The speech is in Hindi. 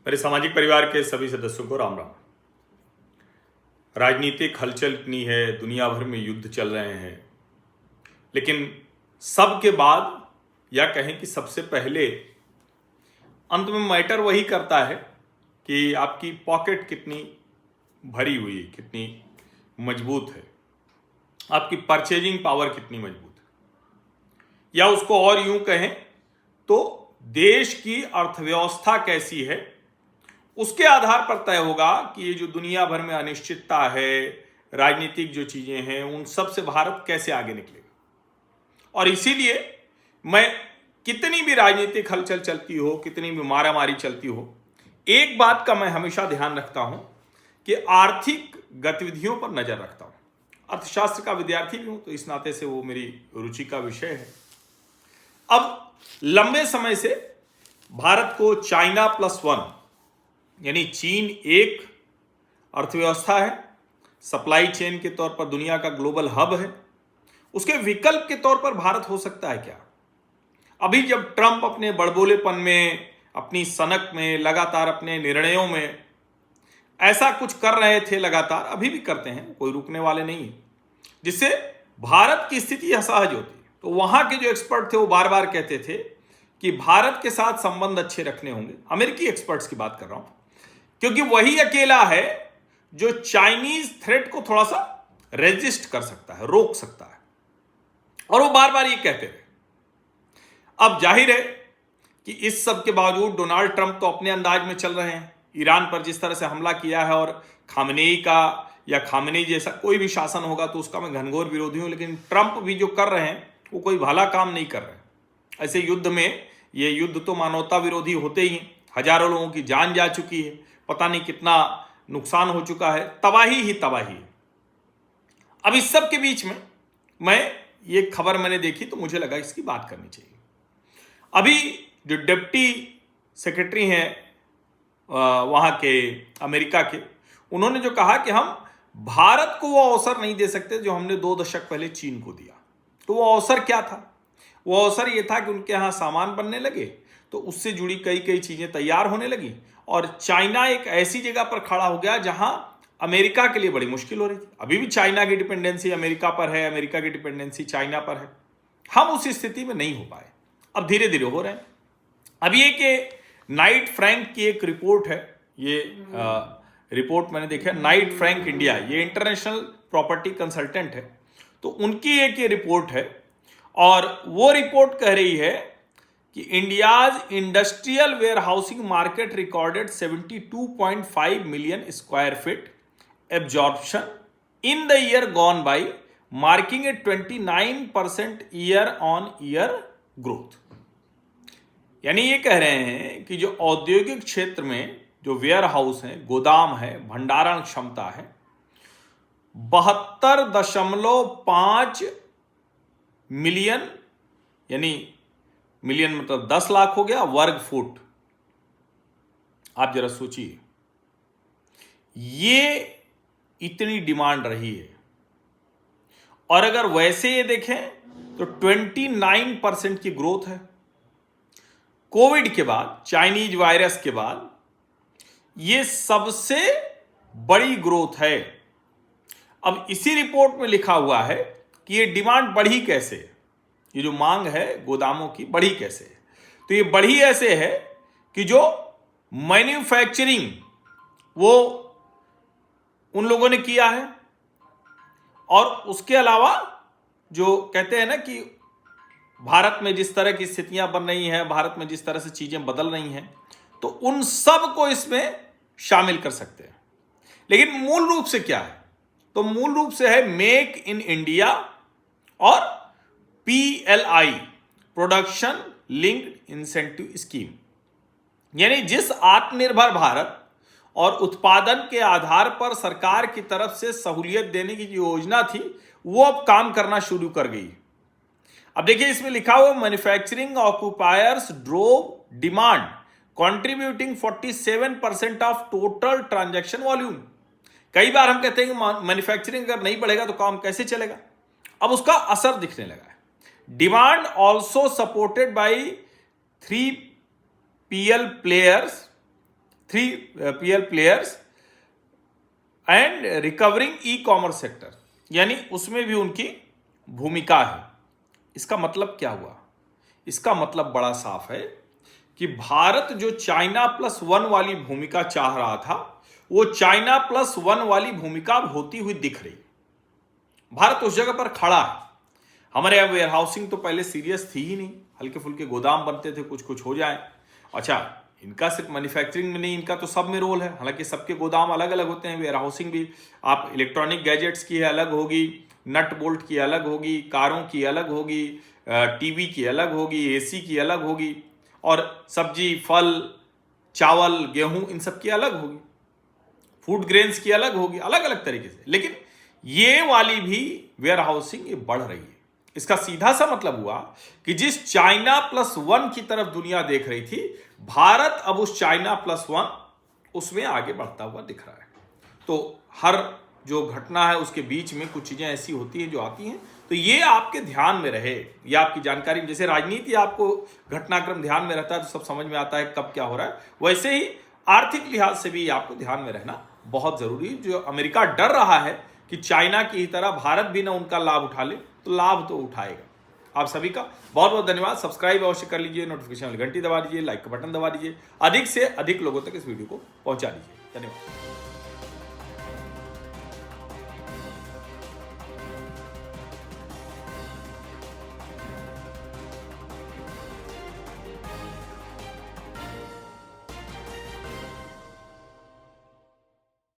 मेरे सामाजिक परिवार के सभी सदस्यों को राम राम। राजनीतिक हलचल इतनी है, दुनिया भर में युद्ध चल रहे हैं, लेकिन सबके बाद या कहें कि सबसे पहले अंत में मैटर वही करता है कि आपकी पॉकेट कितनी भरी हुई है, कितनी मजबूत है, आपकी परचेजिंग पावर कितनी मजबूत है, या उसको और यूं कहें तो देश की अर्थव्यवस्था कैसी है। उसके आधार पर तय होगा कि ये जो दुनिया भर में अनिश्चितता है, राजनीतिक जो चीजें हैं, उन सब से भारत कैसे आगे निकलेगा। और इसीलिए मैं कितनी भी राजनीतिक हलचल चलती हो, कितनी भी मारामारी चलती हो, एक बात का मैं हमेशा ध्यान रखता हूं कि आर्थिक गतिविधियों पर नजर रखता हूं। अर्थशास्त्र का विद्यार्थी भी हूं, तो इस नाते से वो मेरी रुचि का विषय है। अब लंबे समय से भारत को चाइना प्लस वन यानी चीन एक अर्थव्यवस्था है, सप्लाई चेन के तौर पर दुनिया का ग्लोबल हब है, उसके विकल्प के तौर पर भारत हो सकता है क्या। अभी जब ट्रंप अपने बड़बोलेपन में, अपनी सनक में, लगातार अपने निर्णयों में ऐसा कुछ कर रहे थे, लगातार अभी भी करते हैं, कोई रुकने वाले नहीं है, जिससे भारत की स्थिति असहज होती। तो वहां के जो एक्सपर्ट थे वो बार बार कहते थे कि भारत के साथ संबंध अच्छे रखने होंगे। अमेरिकी एक्सपर्ट्स की बात कर रहा हूं, क्योंकि वही अकेला है जो चाइनीज थ्रेट को थोड़ा सा रेजिस्ट कर सकता है, रोक सकता है। और वो बार बार ये कहते रहे। अब जाहिर है कि इस सब के बावजूद डोनाल्ड ट्रंप तो अपने अंदाज में चल रहे हैं। ईरान पर जिस तरह से हमला किया है, और खामनेई का या खामनेई जैसा कोई भी शासन होगा तो उसका मैं घनघोर विरोधी हूं, लेकिन ट्रंप भी जो कर रहे हैं वो कोई भला काम नहीं कर रहे। ऐसे युद्ध में, ये युद्ध तो मानवता विरोधी होते ही हैं। हजारों लोगों की जान जा चुकी है, पता नहीं कितना नुकसान हो चुका है, तबाही ही तबाही है। अब इस सब के बीच में मैं ये खबर मैंने देखी तो मुझे लगा इसकी बात करनी चाहिए। अभी जो डिप्टी सेक्रेटरी हैं वहां के, अमेरिका के, उन्होंने जो कहा कि हम भारत को वो अवसर नहीं दे सकते जो हमने 2 दशक पहले चीन को दिया। तो वो अवसर क्या था? वो अवसर ये था कि उनके यहाँ सामान बनने लगे, तो उससे जुड़ी कई कई चीजें तैयार होने लगी, और चाइना एक ऐसी जगह पर खड़ा हो गया जहां अमेरिका के लिए बड़ी मुश्किल हो रही थी। अभी भी चाइना की डिपेंडेंसी अमेरिका पर है, अमेरिका की डिपेंडेंसी चाइना पर है। हम उस स्थिति में नहीं हो पाए, अब धीरे धीरे हो रहे हैं। अभी एक नाइट फ्रैंक की एक रिपोर्ट है, ये रिपोर्ट मैंने देखा, नाइट फ्रैंक इंडिया, ये इंटरनेशनल प्रॉपर्टी कंसल्टेंट है, तो उनकी एक ये रिपोर्ट है, और वो रिपोर्ट कह रही है कि India's industrial warehousing market recorded 72.5 million square feet absorption in the year gone by, marking a 29% year on year growth. यानी ये कह रहे हैं कि जो औद्योगिक क्षेत्र में जो वेयर हाउस है, गोदाम है, भंडारण क्षमता है, 72.5 मिलियन, यानी मिलियन मतलब 10 लाख हो गया, वर्ग फुट। आप जरा सोचिए, ये इतनी डिमांड रही है। और अगर वैसे ये देखें तो 29% की ग्रोथ है। कोविड के बाद, चाइनीज वायरस के बाद ये सबसे बड़ी ग्रोथ है। अब इसी रिपोर्ट में लिखा हुआ है कि ये डिमांड बढ़ी कैसे, ये जो मांग है गोदामों की बढ़ी कैसे है। तो ये बढ़ी ऐसे है कि जो मैन्युफैक्चरिंग वो उन लोगों ने किया है, और उसके अलावा जो कहते हैं ना कि भारत में जिस तरह की स्थितियां बन रही हैं, भारत में जिस तरह से चीजें बदल रही हैं, तो उन सब को इसमें शामिल कर सकते हैं। लेकिन मूल रूप से क्या है? तो मूल रूप से है मेक इन इंडिया और PLI, production linked incentive scheme. यानी जिस आत्मनिर्भर भारत और उत्पादन के आधार पर सरकार की तरफ से सहूलियत देने की जो योजना थी, वो अब काम करना शुरू कर गई। अब देखिए, इसमें लिखा हुआ manufacturing occupiers drove demand contributing 47% of total transaction volume. कई बार हम कहते हैं कि मैन्युफैक्चरिंग अगर नहीं बढ़ेगा तो काम कैसे चलेगा। अब उसका असर दिखने लगा है। Demand also supported by 3PL players 3PL players and recovering e commerce sector, यानी उसमें भी उनकी भूमिका है। इसका मतलब क्या हुआ? इसका मतलब बड़ा साफ है कि भारत जो चाइना प्लस वन वाली भूमिका चाह रहा था, वो चाइना प्लस वन वाली भूमिका होती हुई दिख रही। भारत उस जगह पर खड़ा है। हमारे यहाँ वेयर हाउसिंग तो पहले सीरियस थी ही नहीं, हल्के फुल्के गोदाम बनते थे, कुछ कुछ हो जाए। अच्छा, इनका सिर्फ मैन्युफैक्चरिंग में नहीं, इनका तो सब में रोल है। हालांकि सबके गोदाम अलग अलग होते हैं, वेयर हाउसिंग भी आप इलेक्ट्रॉनिक गैजेट्स की अलग होगी, नट बोल्ट की अलग होगी, कारों की अलग होगी, टीवी की अलग होगी, एसी की अलग होगी, और सब्जी, फल, चावल, गेहूं, इन सब की अलग होगी, फूड ग्रेन्स की अलग होगी, अलग अलग तरीके से। लेकिन ये वाली भी वेयर हाउसिंग ये बढ़ रही है। इसका सीधा सा मतलब हुआ कि जिस चाइना प्लस वन की तरफ दुनिया देख रही थी, भारत अब उस चाइना प्लस वन उसमें आगे बढ़ता हुआ दिख रहा है। तो हर जो घटना है उसके बीच में कुछ चीजें ऐसी होती हैं जो आती हैं, तो ये आपके ध्यान में रहे, ये आपकी जानकारी। जैसे राजनीति आपको घटनाक्रम ध्यान में रहता है तो सब समझ में आता है कब क्या हो रहा है, वैसे ही आर्थिक लिहाज से भी आपको ध्यान में रहना बहुत जरूरी है। जो अमेरिका डर रहा है कि चाइना की तरह भारत भी ना उनका लाभ उठा ले, तो लाभ तो उठाएगा। आप सभी का बहुत बहुत धन्यवाद। सब्सक्राइब अवश्य कर लीजिए, नोटिफिकेशन वाली घंटी दबा दीजिए, लाइक का बटन दबा दीजिए, अधिक से अधिक लोगों तक इस वीडियो को पहुंचा दीजिए। धन्यवाद।